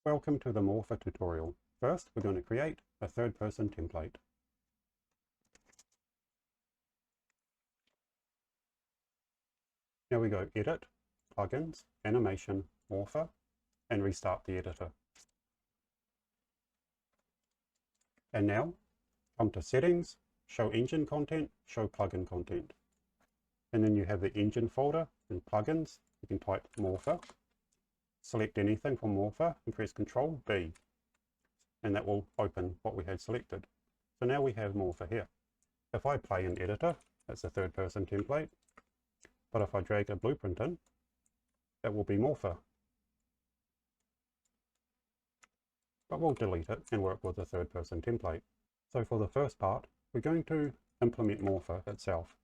Welcome to the Morpher tutorial. First, we're going to create a third-person template. Now we go Edit, Plugins, Animation, Morpher, and restart the editor. And now, come to Settings, Show Engine Content, Show Plugin Content. And then you have the Engine folder and Plugins. You can type Morpher, select anything from Morpher and press Ctrl B. And that will open what we had selected. So now we have Morpher here. If I play an editor, that's a third-person template. But if I drag a blueprint in, that will be Morpher. But we'll delete it and work with the third-person template. So for the first part, we're going to implement Morpher itself.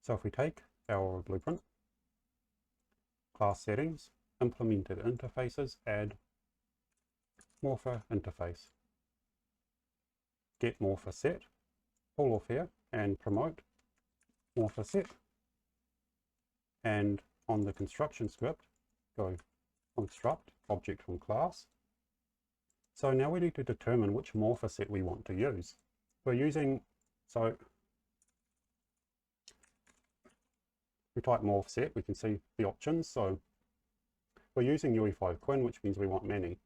So if we take our blueprint, class settings, implemented interfaces, add Morpher interface. Get Morpher set, pull off here and promote Morpher set. And on the construction script, go construct object from class. So now we need to determine which Morpher set we want to use. We're using, so we type morph set, we can see the options. So we're using UE5 Quinn, which means we want many.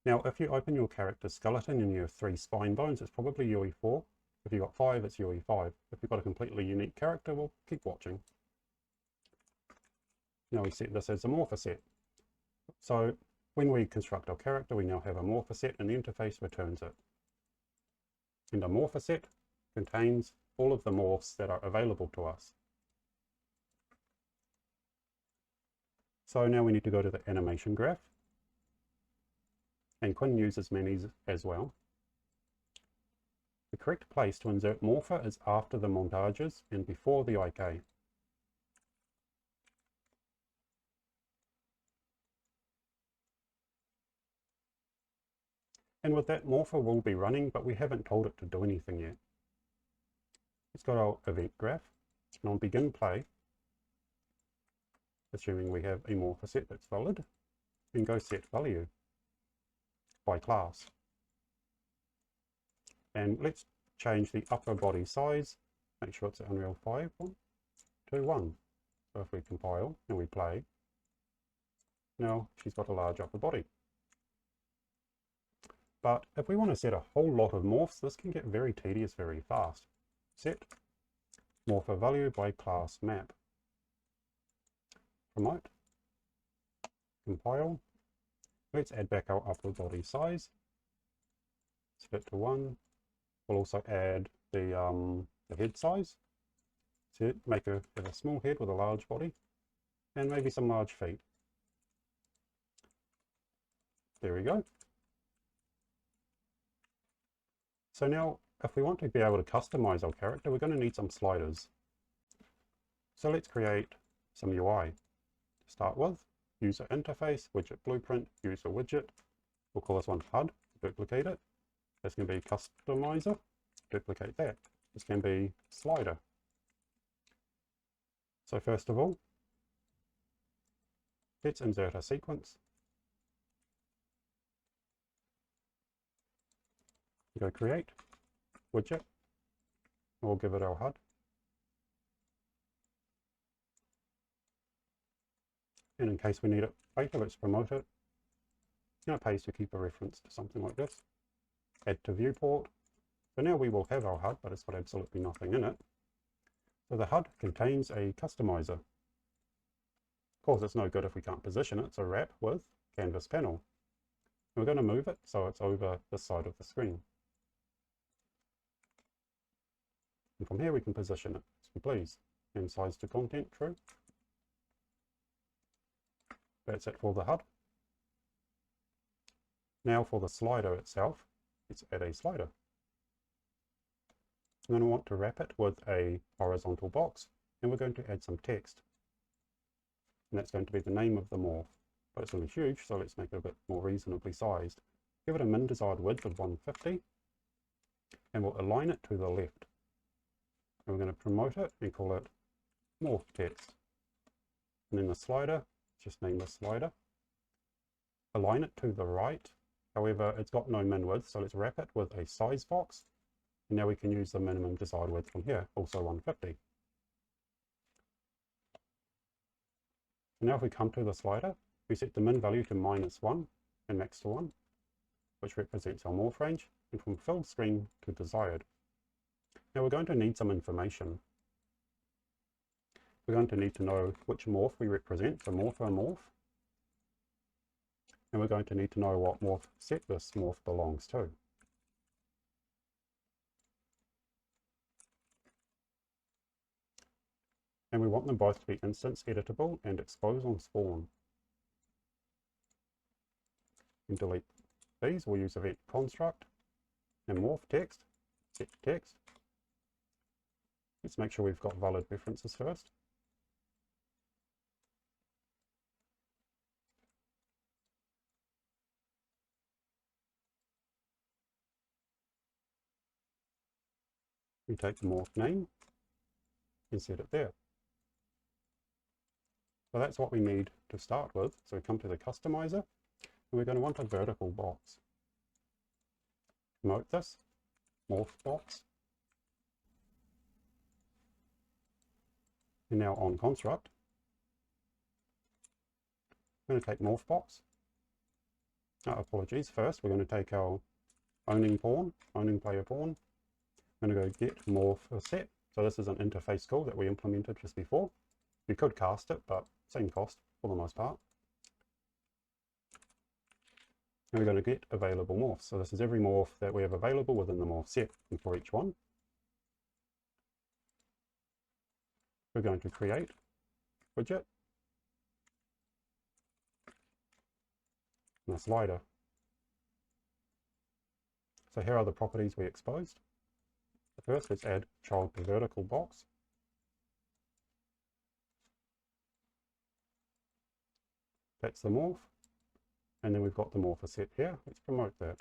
Now, if you open your character skeleton and you have 3 spine bones, it's probably UE4. If you've got 5, it's UE5. If you've got a completely unique character, well, keep watching. Now we set this as a Morpher set. So when we construct our character, we now have a Morpher set and the interface returns it. And a Morpher set contains all of the morphs that are available to us. So now we need to go to the animation graph. And Quinn uses many as well. The correct place to insert Morpher is after the montages and before the IK. And with that, Morpher will be running, but we haven't told it to do anything yet. It's got our event graph, and on begin play, assuming we have a Morpher set that's valid, and go set value by class. And let's change the upper body size, make sure it's Unreal 5 to 1. So if we compile and we play, now she's got a large upper body. But if we want to set a whole lot of morphs, this can get very tedious very fast. Set Morpher value by class map. Promote. Compile. Let's add back our upper body size. Set it to 1. We'll also add the head size. So make her have a small head with a large body. And maybe some large feet. There we go. So now, if we want to be able to customize our character, we're going to need some sliders. So let's create some UI. To start with, user interface, widget blueprint, user widget. We'll call this one HUD, duplicate it. This can be customizer, duplicate that. This can be slider. So first of all, let's insert a sequence. Go create, widget, we'll give it our HUD. And in case we need it later, let's promote it. And it pays to keep a reference to something like this. Add to viewport. So now we will have our HUD, but it's got absolutely nothing in it. So the HUD contains a customizer. Of course, it's no good if we can't position it, so wrap with canvas panel. And we're going to move it so it's over this side of the screen. And from here we can position it as we please. And size to content, true. That's it for the HUD. Now for the slider itself, let's add a slider. I'm going to want to wrap it with a horizontal box, and we're going to add some text. And that's going to be the name of the morph. But it's really huge, so let's make it a bit more reasonably sized. Give it a min desired width of 150, and we'll align it to the left. And we're going to promote it and call it morph text. And then the slider, just name the slider. align it to the right. However, it's got no min width, so let's wrap it with a size box. And now we can use the minimum desired width from here, also 150. And now if we come to the slider, we set the min value to -1 and max to 1, which represents our morph range, and from fill screen to desired. Now we're going to need some information. We're going to need to know which morph we represent, so Morpher morph. And we're going to need to know what morph set this morph belongs to. And we want them both to be instance editable and expose on spawn. And delete these, we'll use event construct and morph text, set text. Let's make sure we've got valid references first. We take the morph name and set it there. So that's what we need to start with. So we come to the customizer, and we're going to want a vertical box. Promote this, morph box. And now on construct, I'm going to take morph box. Apologies, first we're going to take our owning player pawn. I'm going to go get MorpherSet. So this is an interface call that we implemented just before. You could cast it, but same cost for the most part. And we're going to get available morphs. So this is every morph that we have available within the morph set. And for each one, we're going to create widget and a slider. So here are the properties we exposed. First, let's add child to vertical box. That's the morph. And then we've got the morpher set here. Let's promote that.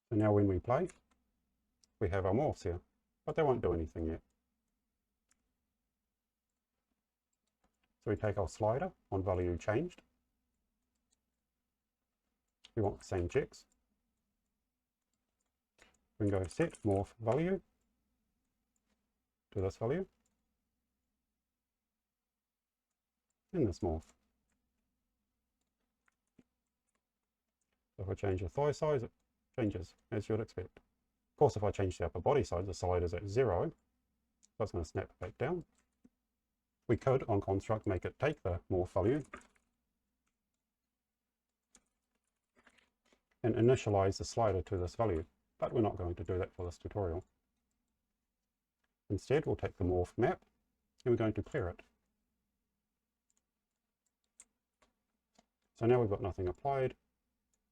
So now when we play, we have our morphs here, but they won't do anything yet. So we take our slider on value changed. We want the same checks. We can go set morph value to this value and this morph. So if I change the thigh size, it changes as you'd expect. Of course, if I change the upper body size, the slider's at 0, so it's going to snap back down. We could, on construct, make it take the morph value and initialize the slider to this value, but we're not going to do that for this tutorial. Instead, we'll take the morph map and we're going to clear it. So now we've got nothing applied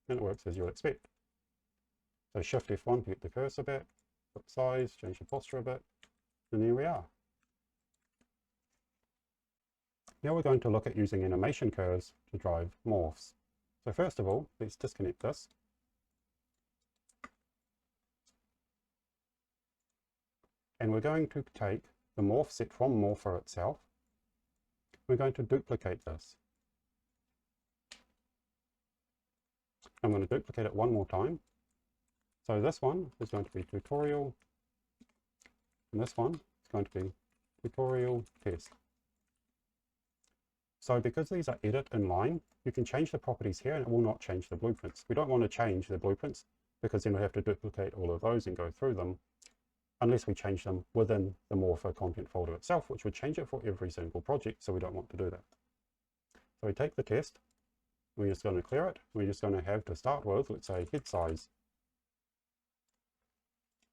and it works as you'll expect. So Shift F1 to get the cursor back, put size, change the posture a bit, and there we are. Now we're going to look at using animation curves to drive morphs. So first of all, let's disconnect this. And we're going to take the morph set from Morpher itself. We're going to duplicate this. I'm going to duplicate it one more time. So this one is going to be tutorial, and this one is going to be tutorial test. So because these are edit in line, you can change the properties here and it will not change the blueprints. We don't want to change the blueprints because then we have to duplicate all of those and go through them, unless we change them within the Morpher content folder itself, which would change it for every single project, so we don't want to do that. So we take the test, we're just going to clear it, we're just going to have to start with, let's say, head size.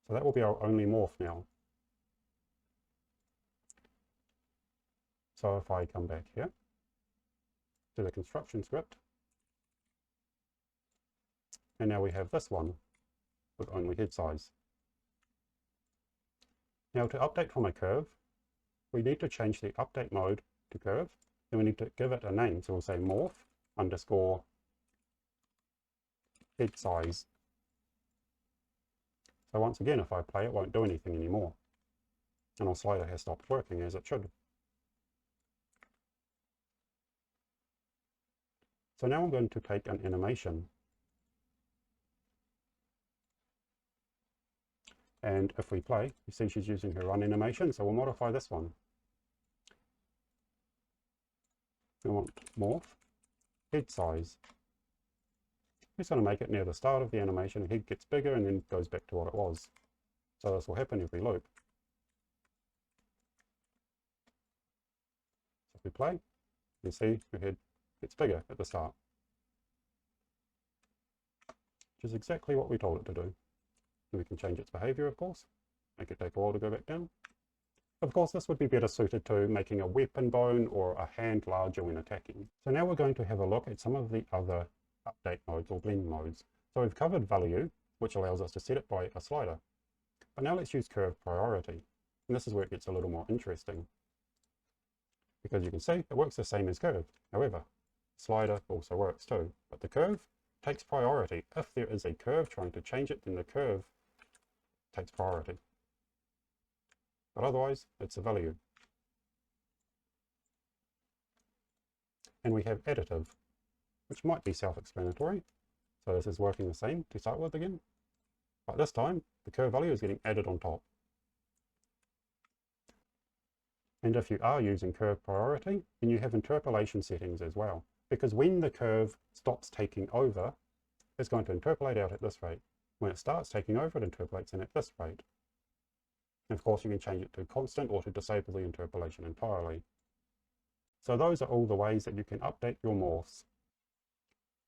So that will be our only morph now. So if I come back here to the construction script, and now we have this one with only head size. Now to update from a curve, we need to change the update mode to curve, and we need to give it a name. So we'll say morph underscore head size. So once again, if I play, it won't do anything anymore. And our slider has stopped working as it should. So now I'm going to take an animation. And if we play, you see she's using her run animation, so we'll modify this one. We want morph, head size. We're just going to make it near the start of the animation, head gets bigger and then goes back to what it was. So this will happen every loop. So if we play, you see her head gets bigger at the start. Which is exactly what we told it to do. And we can change its behavior, of course, make it take a while to go back down. Of course, this would be better suited to making a weapon bone or a hand larger when attacking. So now we're going to have a look at some of the other update modes or blend modes. So we've covered value, which allows us to set it by a slider. But now let's use curve priority. And this is where it gets a little more interesting. Because you can see it works the same as curve. However, slider also works too. But the curve takes priority. If there is a curve trying to change it, then the curve takes priority. But otherwise, it's a value. And we have additive, which might be self-explanatory. So this is working the same to start with again. But this time, the curve value is getting added on top. And if you are using curve priority, then you have interpolation settings as well. Because when the curve stops taking over, it's going to interpolate out at this rate. When it starts taking over, it interpolates in at this rate. And of course, you can change it to constant or to disable the interpolation entirely. So those are all the ways that you can update your morphs.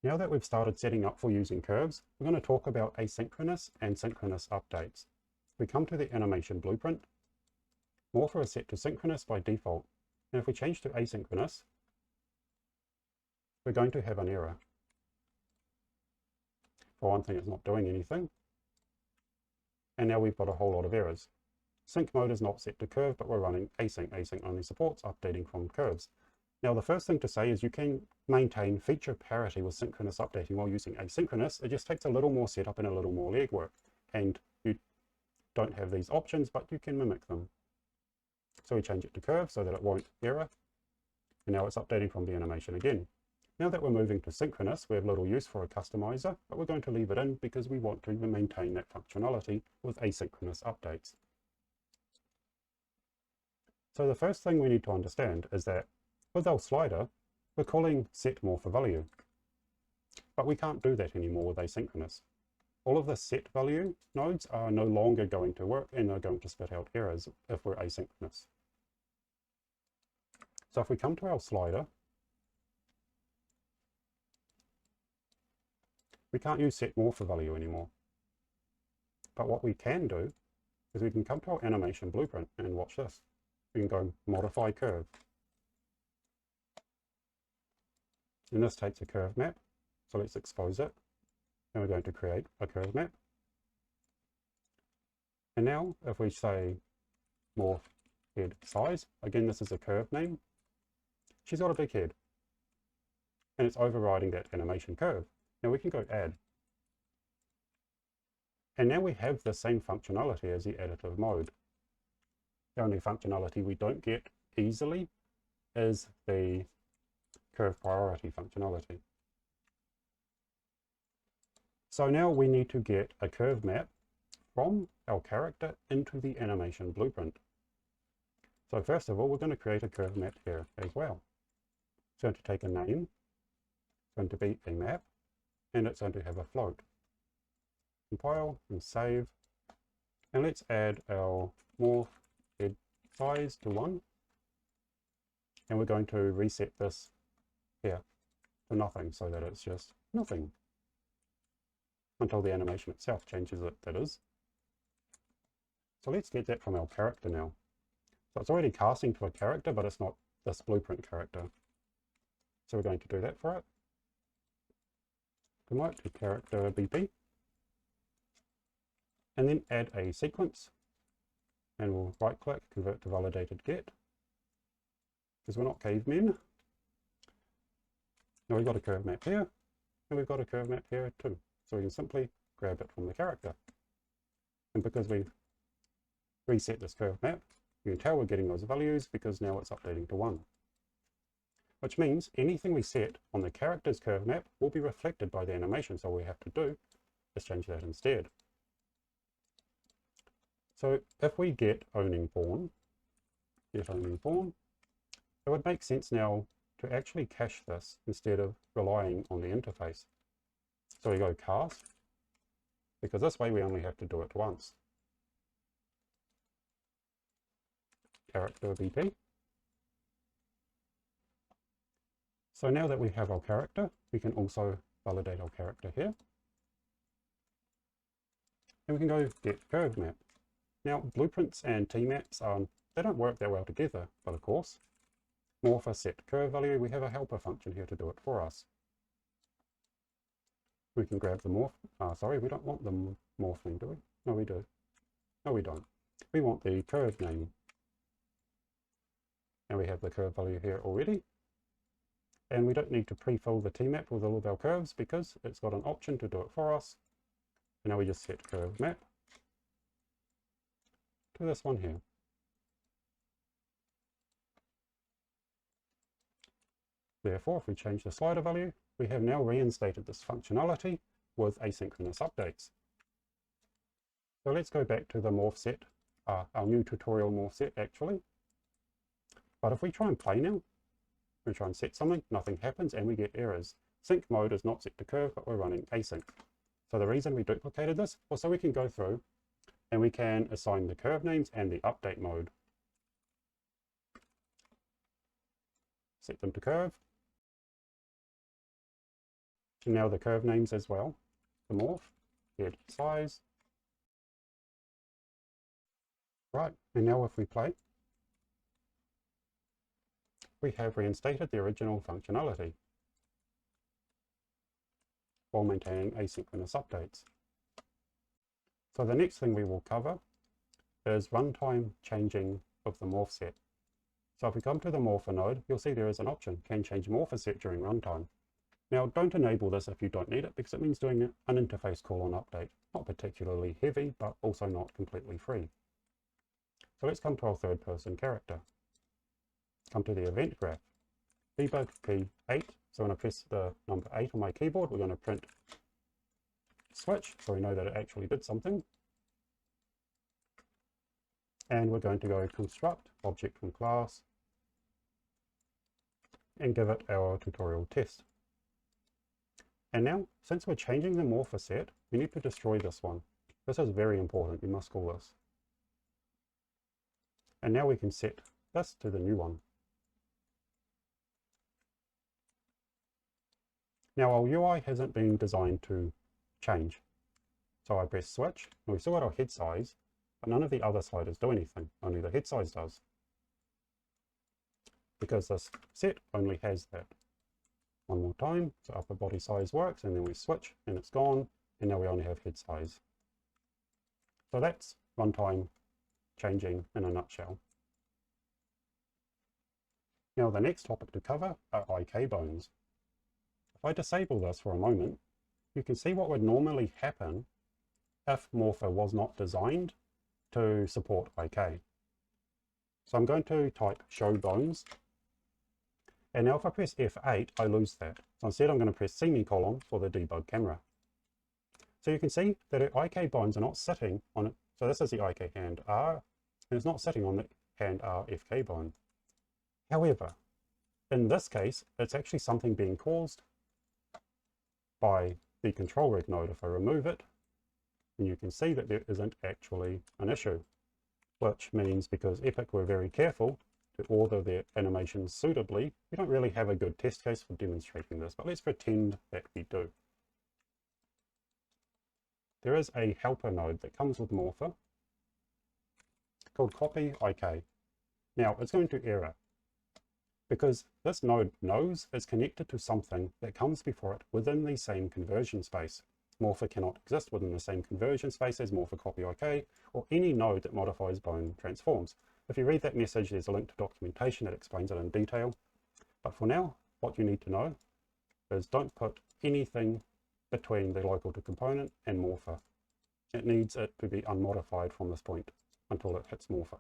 Now that we've started setting up for using curves, we're going to talk about asynchronous and synchronous updates. We come to the animation blueprint. Morpher is set to synchronous by default. And if we change to asynchronous, we're going to have an error. For one thing, it's not doing anything. And now we've got a whole lot of errors. Sync mode is not set to curve, but we're running async. Async only supports updating from curves. Now, the first thing to say is you can maintain feature parity with synchronous updating while using asynchronous. It just takes a little more setup and a little more legwork. And you don't have these options, but you can mimic them. So we change it to curve so that it won't error. And now it's updating from the animation again. Now that we're moving to synchronous, we have little use for a customizer, but we're going to leave it in because we want to maintain that functionality with asynchronous updates. So the first thing we need to understand is that with our slider, we're calling setMorpherValue, but we can't do that anymore with asynchronous. All of the set value nodes are no longer going to work and are going to spit out errors if we're asynchronous. So if we come to our slider, we can't use setMorpherValue anymore. But what we can do is we can come to our animation blueprint and watch this. We can go modify curve. And this takes a curve map. So let's expose it. And we're going to create a curve map. And now if we say morph head size, again, this is a curve name. She's got a big head. And it's overriding that animation curve. Now we can go add. And now we have the same functionality as the additive mode. The only functionality we don't get easily is the curve priority functionality. So now we need to get a curve map from our character into the animation blueprint. So first of all, we're going to create a curve map here as well. It's going to take a name, it's going to be a map, and it's going to have a float. Compile and save. And let's add our morph head size to 1. And we're going to reset this here to nothing so that it's just nothing until the animation itself changes it, that is. So let's get that from our character now. So it's already casting to a character, but it's not this blueprint character. So we're going to do that for it. Promote to character BP. And then add a sequence. And we'll right click, convert to validated get. Because we're not cavemen. Now we've got a curve map here. And we've got a curve map here too. So we can simply grab it from the character. And because we reset this curve map, you can tell we're getting those values because now it's updating to 1. Which means anything we set on the character's curve map will be reflected by the animation. So all we have to do is change that instead. So if we get owning born, it would make sense now to actually cache this instead of relying on the interface. So we go cast, because this way we only have to do it once. Character VP. So now that we have our character, we can also validate our character here. And we can go get curve map. Now blueprints and T-maps, they don't work that well together, but of course, Morpher set curve value, we have a helper function here to do it for us. We can grab the morph, sorry, we don't want the morph name, do we? No, we do. No, we don't. We want the curve name. And we have the curve value here already. And we don't need to pre-fill the T-map with all of our curves because it's got an option to do it for us. And now we just set curve map to this one here. Therefore, if we change the slider value, we have now reinstated this functionality with asynchronous updates. So let's go back to the morph set, our new tutorial morph set actually. But if we try and play now, we try and set something, nothing happens and we get errors. Sync mode is not set to curve, but we're running async. So the reason we duplicated this was so we can go through and we can assign the curve names and the update mode. Set them to curve. And now the curve names as well. The morph, head size. Right, and now if we play, we have reinstated the original functionality while maintaining asynchronous updates. So the next thing we will cover is runtime changing of the morph set. So if we come to the Morpher node, you'll see there is an option, can change Morpher set during runtime. Now don't enable this if you don't need it because it means doing an interface call on update. Not particularly heavy, but also not completely free. So let's come to our third person character. Come to the event graph. Debug key 8. So when I press the number 8 on my keyboard, we're going to print switch, so we know that it actually did something. And we're going to go construct object from class and give it our tutorial test. And now, since we're changing the Morpher set, we need to destroy this one. This is very important, we must call this. And now we can set this to the new one. Now our UI hasn't been designed to change. So I press switch, and we've still got our head size, but none of the other sliders do anything, only the head size does. Because this set only has that. One more time, so upper body size works, and then we switch, and it's gone, and now we only have head size. So that's runtime changing in a nutshell. Now the next topic to cover are IK bones. If I disable this for a moment, you can see what would normally happen if Morpher was not designed to support IK. So I'm going to type show bones. And now if I press F8, I lose that. So instead I'm going to press semicolon for the debug camera. So you can see that IK bones are not sitting on it. So this is the IK hand R, and it's not sitting on the hand R FK bone. However, in this case, it's actually something being caused by the control rig node. If I remove it, and you can see that there isn't actually an issue, which means because Epic were very careful to order their animations suitably, we don't really have a good test case for demonstrating this, but let's pretend that we do. There is a helper node that comes with Morpher called copy IK. Now it's going to error because this node knows it's connected to something that comes before it within the same conversion space. Morpher cannot exist within the same conversion space as Morpher copy IK or any node that modifies bone transforms. If you read that message, there's a link to documentation that explains it in detail. But for now, what you need to know is don't put anything between the local to component and Morpher. it needs it to be unmodified from this point until it hits Morpher.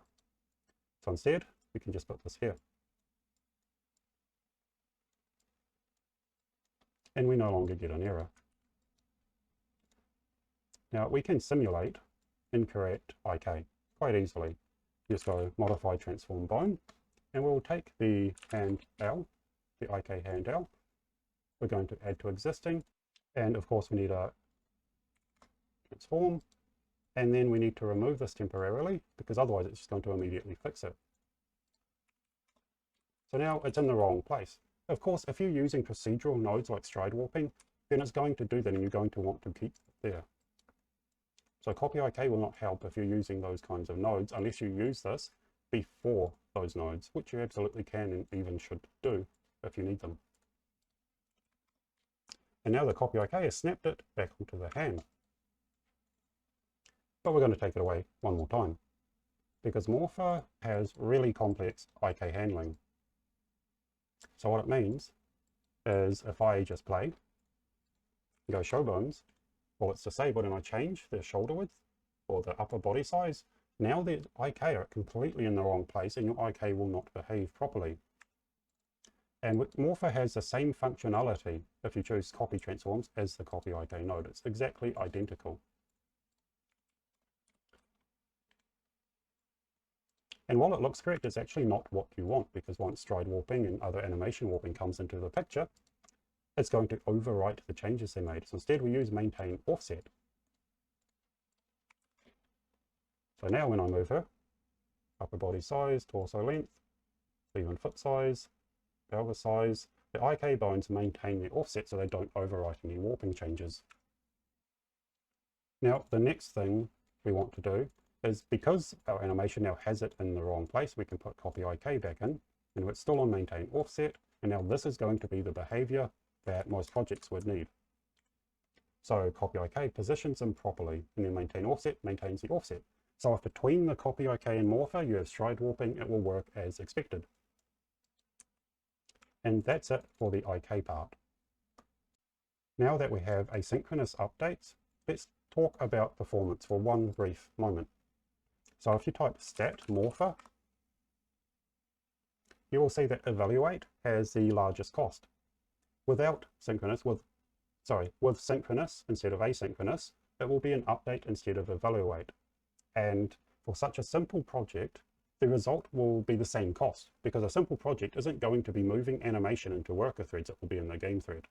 So instead, we can just put this here. And we no longer get an error. Now we can simulate incorrect IK quite easily. Just go modify transform bone, and we'll take the hand L, the IK hand L. We're going to add to existing, and of course we need a transform, and then we need to remove this temporarily because otherwise it's just going to immediately fix it. So now it's in the wrong place. Of course, if you're using procedural nodes like stride warping, then it's going to do that and you're going to want to keep it there. So copy IK will not help if you're using those kinds of nodes unless you use this before those nodes, which you absolutely can and even should do if you need them. And now the copy IK has snapped it back onto the hand. But we're going to take it away one more time because Morpher has really complex IK handling. So what it means is if I just play, go show bones, well, it's disabled and I change the shoulder width or the upper body size, now the IK are completely in the wrong place and your IK will not behave properly. And Morpher has the same functionality if you choose copy transforms as the copy IK node. It's exactly identical. And while it looks correct, it's actually not what you want because once stride warping and other animation warping comes into the picture, it's going to overwrite the changes they made. So instead we use maintain offset. So now when I move her, upper body size, torso length, even foot size, pelvis size, the IK bones maintain their offset so they don't overwrite any warping changes. Now the next thing we want to do is because our animation now has it in the wrong place, we can put copy IK back in and it's still on maintain offset. And now this is going to be the behavior that most projects would need. So copy IK positions them properly and then maintain offset maintains the offset. So if between the copy IK and Morpher you have stride warping, it will work as expected. And that's it for the IK part. Now that we have asynchronous updates, let's talk about performance for one brief moment. So if you type stat Morpher, you will see that evaluate has the largest cost. With synchronous instead of asynchronous, it will be an update instead of evaluate. And for such a simple project, the result will be the same cost because a simple project isn't going to be moving animation into worker threads, it will be in the game thread.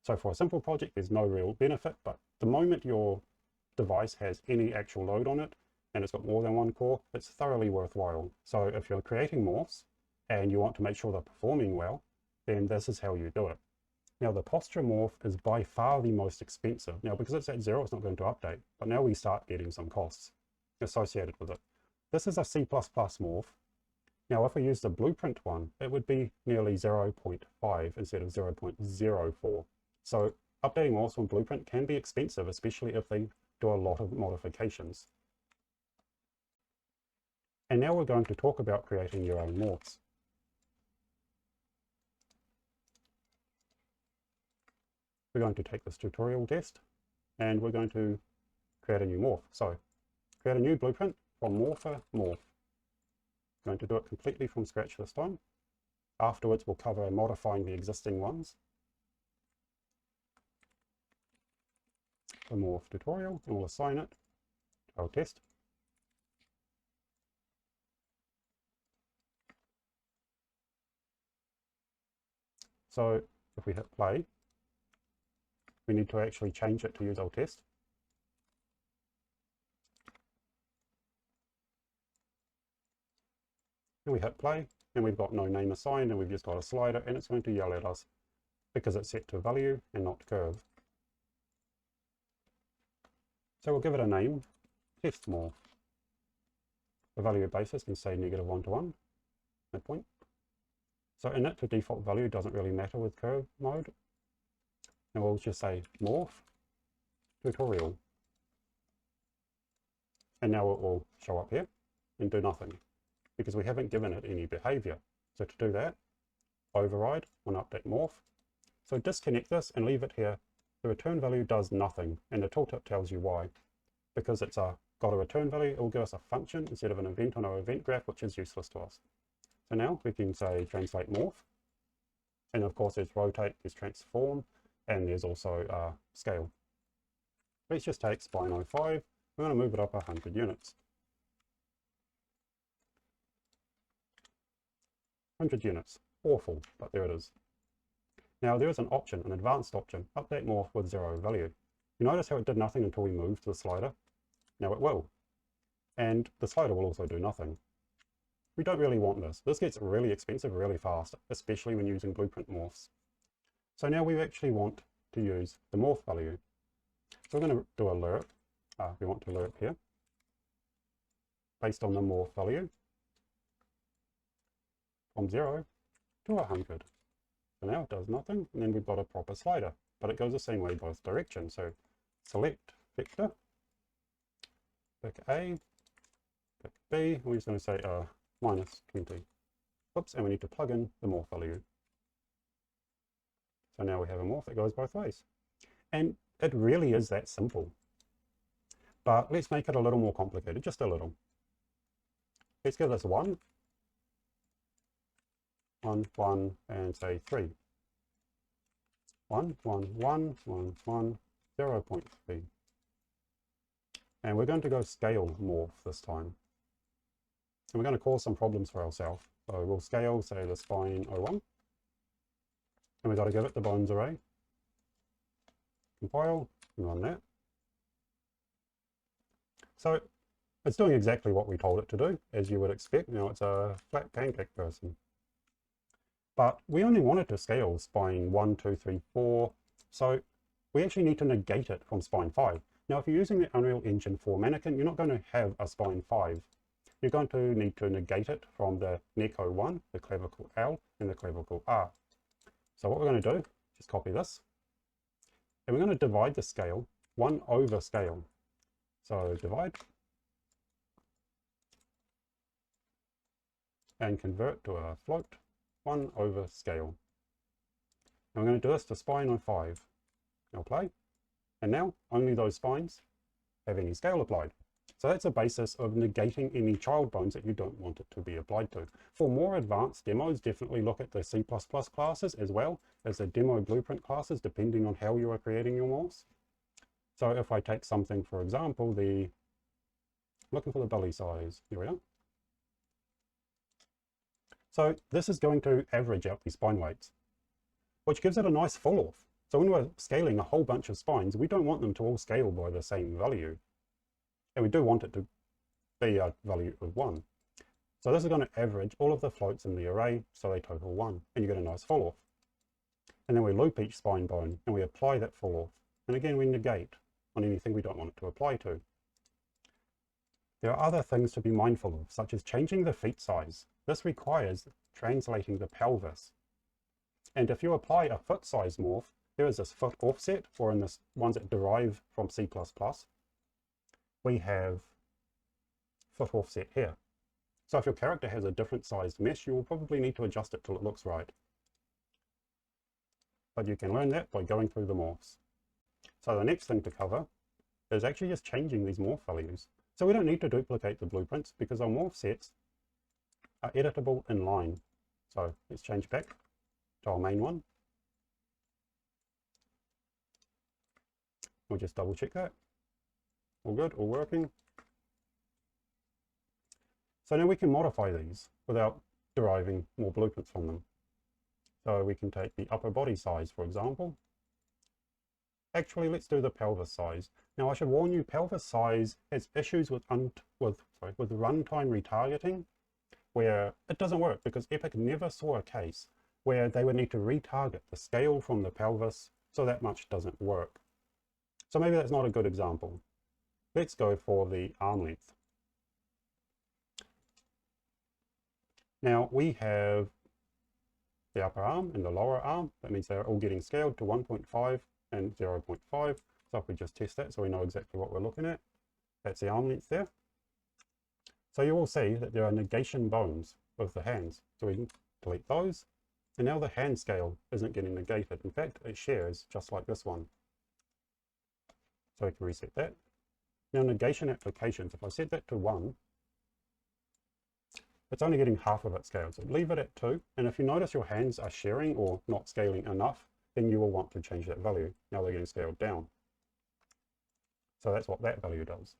So for a simple project, there's no real benefit, but the moment your device has any actual load on it, and it's got more than one core, it's thoroughly worthwhile. So if you're creating morphs and you want to make sure they're performing well, then this is how you do it. Now the posture morph is by far the most expensive. Now because it's at 0, it's not going to update, but now we start getting some costs associated with it. This is a C++ morph. Now if we use the blueprint one, it would be nearly 0.5 instead of 0.04. So updating morphs from blueprint can be expensive, especially if they do a lot of modifications. And now we're going to talk about creating your own morphs. We're going to take this tutorial test and we're going to create a new morph. So create a new blueprint from Morpher morph. I'm going to do it completely from scratch this time. Afterwards we'll cover modifying the existing ones. The morph tutorial, and we'll assign it to our test. So if we hit play, we need to actually change it to use our test. And we hit play, and we've got no name assigned, and we've just got a slider, and it's going to yell at us because it's set to value and not curve. So we'll give it a name, test morph. The value basis can say -1 to 1, midpoint. So init to default value doesn't really matter with curve mode. And we'll just say morph tutorial. And now it will show up here and do nothing because we haven't given it any behavior. So to do that, override on update morph. So disconnect this and leave it here. The return value does nothing and the tooltip tells you why. because it's got a return value, it will give us a function instead of an event on our event graph, which is useless to us. So now we can say translate morph, and of course there's rotate, there's transform, and there's also scale. Let's just take spine 05, we're going to move it up 100 units. 100 units, awful, but there it is. Now there is an option, an advanced option, update morph with 0 value. You notice how it did nothing until we moved the slider? Now it will. And the slider will also do nothing. We don't really want this. This gets really expensive really fast, especially when using blueprint morphs. So now we actually want to use the morph value. So we're going to do a lerp. We want to lerp here, based on the morph value, from 0 to 100. So now it does nothing, and then we've got a proper slider, but it goes the same way both directions. So select vector, pick A, pick B, we're just going to say minus 20. Oops, and we need to plug in the morph value. So now we have a morph that goes both ways. And it really is that simple. But let's make it a little more complicated, just a little. Let's give this 1, 1, 1, and say 3. 1, 1, 1, 1, 1, 0.3. And we're going to go scale morph this time. And we're going to cause some problems for ourselves. So we'll scale, say, the spine 01. And we've got to give it the bones array. Compile, and run that. So it's doing exactly what we told it to do, as you would expect. Now it's a flat pancake person. But we only wanted to scale spine 1, 2, 3, 4. So we actually need to negate it from spine 5. Now, if you're using the Unreal Engine 4 mannequin, you're not going to have a spine 5. You're going to need to negate it from the neck 01, the clavicle L, and the clavicle R. So what we're going to do, just copy this. And we're going to divide the scale 1 over scale. So divide and convert to a float 1 over scale. And we're going to do this to spine 05. Now play. And now only those spines have any scale applied. So that's a basis of negating any child bones that you don't want it to be applied to. For more advanced demos, definitely look at the C++ classes as well as the demo blueprint classes, depending on how you are creating your morphs. So if I take something, for example, looking for the belly size, here we are. So this is going to average out the spine weights, which gives it a nice fall off. So when we're scaling a whole bunch of spines, we don't want them to all scale by the same value. And we do want it to be a value of 1. So this is going to average all of the floats in the array, so they total 1, and you get a nice fall off. And then we loop each spine bone, and we apply that fall off. And again, we negate on anything we don't want it to apply to. There are other things to be mindful of, such as changing the feet size. This requires translating the pelvis. And if you apply a foot size morph, there is this foot offset, or in this ones that derive from C++, we have foot offset here. So if your character has a different sized mesh, you will probably need to adjust it till it looks right. But you can learn that by going through the morphs. So the next thing to cover is actually just changing these morph values. So we don't need to duplicate the blueprints because our morph sets are editable in line. So let's change back to our main one. We'll just double check that. All good, all working. So now we can modify these without deriving more blueprints from them. So we can take the upper body size, for example. Actually, let's do the pelvis size. Now I should warn you, pelvis size has issues with runtime retargeting, where it doesn't work because Epic never saw a case where they would need to retarget the scale from the pelvis, so that much doesn't work. So maybe that's not a good example. Let's go for the arm length. Now we have the upper arm and the lower arm. That means they're all getting scaled to 1.5 and 0.5. So if we just test that so we know exactly what we're looking at, that's the arm length there. So you will see that there are negation bones with the hands. So we can delete those. And now the hand scale isn't getting negated. In fact, it shares just like this one. So we can reset that. Now negation applications, if I set that to 1, it's only getting half of its scale. So leave it at 2, and if you notice your hands are sharing or not scaling enough, then you will want to change that value. Now they're getting scaled down. So that's what that value does.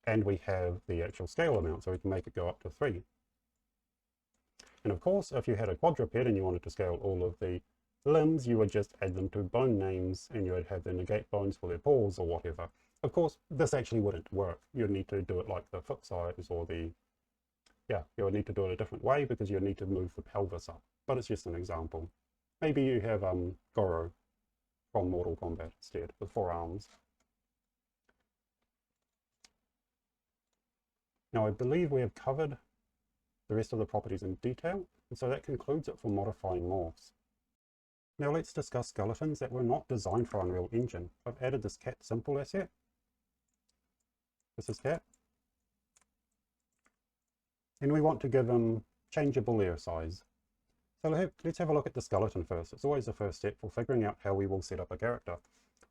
And we have the actual scale amount, so we can make it go up to 3. And of course, if you had a quadruped and you wanted to scale all of the limbs, you would just add them to bone names, and you would have the negate bones for their paws or whatever. Of course, this actually wouldn't work. You'd need to do it like the foot size or the, you would need to do it a different way because you need to move the pelvis up. But it's just an example. Maybe you have Goro from Mortal Kombat instead, with 4 arms. Now I believe we have covered the rest of the properties in detail, and so that concludes it for modifying morphs. Now let's discuss skeletons that were not designed for Unreal Engine. I've added this cat simple asset. This is cat. And we want to give them changeable layer size. So let's have a look at the skeleton first. It's always the first step for figuring out how we will set up a character.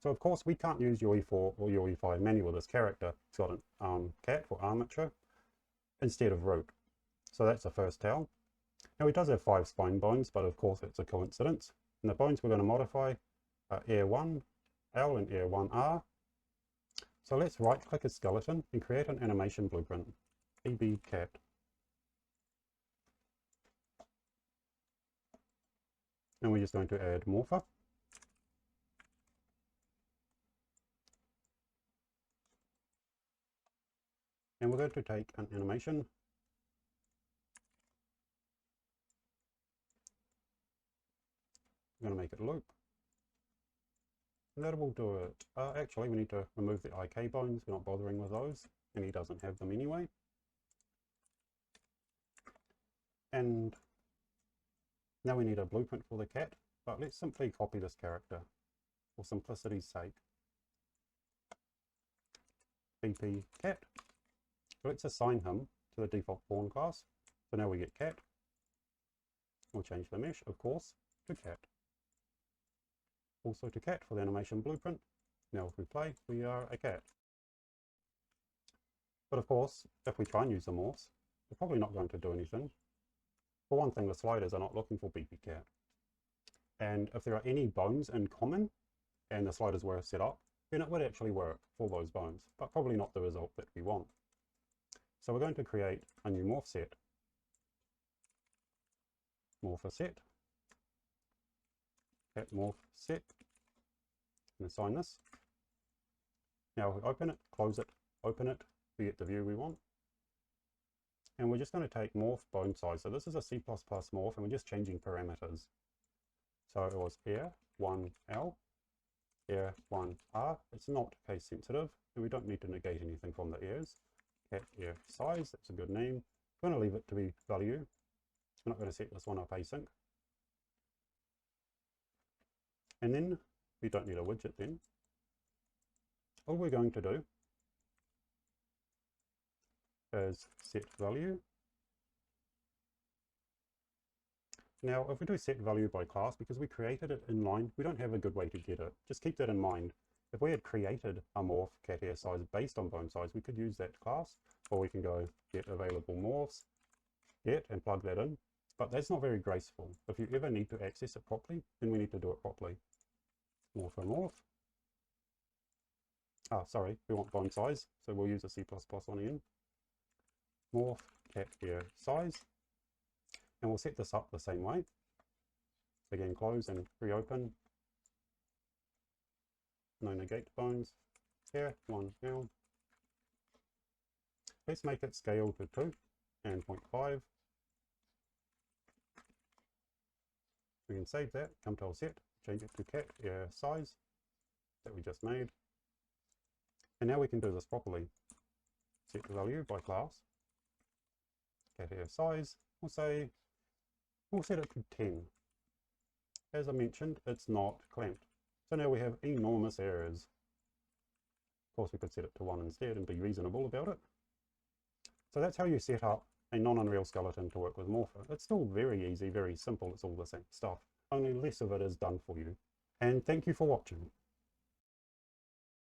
So of course we can't use UE4 or UE5 manual with this character. It's got an cat for armature instead of root. So that's the first tell. Now he does have 5 spine bones, but of course it's a coincidence. And the bones we're going to modify are Air 1L and Air 1R. So let's right click a skeleton and create an animation blueprint. EB cat. And we're just going to add Morpher. And we're going to take an animation. We're going to make it loop. And that will do it. Actually, we need to remove the IK bones. We're not bothering with those. And he doesn't have them anyway. And now we need a blueprint for the cat, but let's simply copy this character for simplicity's sake. BP cat. Let's assign him to the default pawn class. So now we get cat. We'll change the mesh, of course, to cat. Also to cat for the animation blueprint. Now if we play, we are a cat. But of course, if we try and use the morphs, we're probably not going to do anything. For one thing, the sliders are not looking for BP cat. And if there are any bones in common, and the sliders were set up, then it would actually work for those bones, but probably not the result that we want. So we're going to create a new morph set. Morpher set. Cat morph set. And assign this. Now if we open it, close it, open it, we get the view we want. And we're just going to take morph bone size. So this is a C++ morph, and we're just changing parameters. So it was air 1L, air 1R. It's not case sensitive, and we don't need to negate anything from the airs. Cat air size, that's a good name. I'm going to leave it to be value. I'm not going to set this one up async. And then we don't need a widget then. All we're going to do is set value. Now, if we do set value by class, because we created it inline, we don't have a good way to get it. Just keep that in mind. If we had created a morph cat hair size based on bone size, we could use that class, or we can go get available morphs, get and plug that in. But that's not very graceful. If you ever need to access it properly, then we need to do it properly. Morpher morph. Sorry, we want bone size, so we'll use a C++ one again. Morph cat hair size. And we'll set this up the same way. Again, close and reopen. No negate bones. Here, 1L. Let's make it scale to 2 and 0.5. We can save that, come to our set, change it to cat hair size that we just made. And now we can do this properly. Set the value by class. Cat hair size, we'll set it to 10. As I mentioned, it's not clamped. So now we have enormous errors. Of course, we could set it to 1 instead and be reasonable about it. So that's how you set up a non-Unreal skeleton to work with Morpher. It's still very easy, very simple. It's all the same stuff. Only less of it is done for you. And thank you for watching.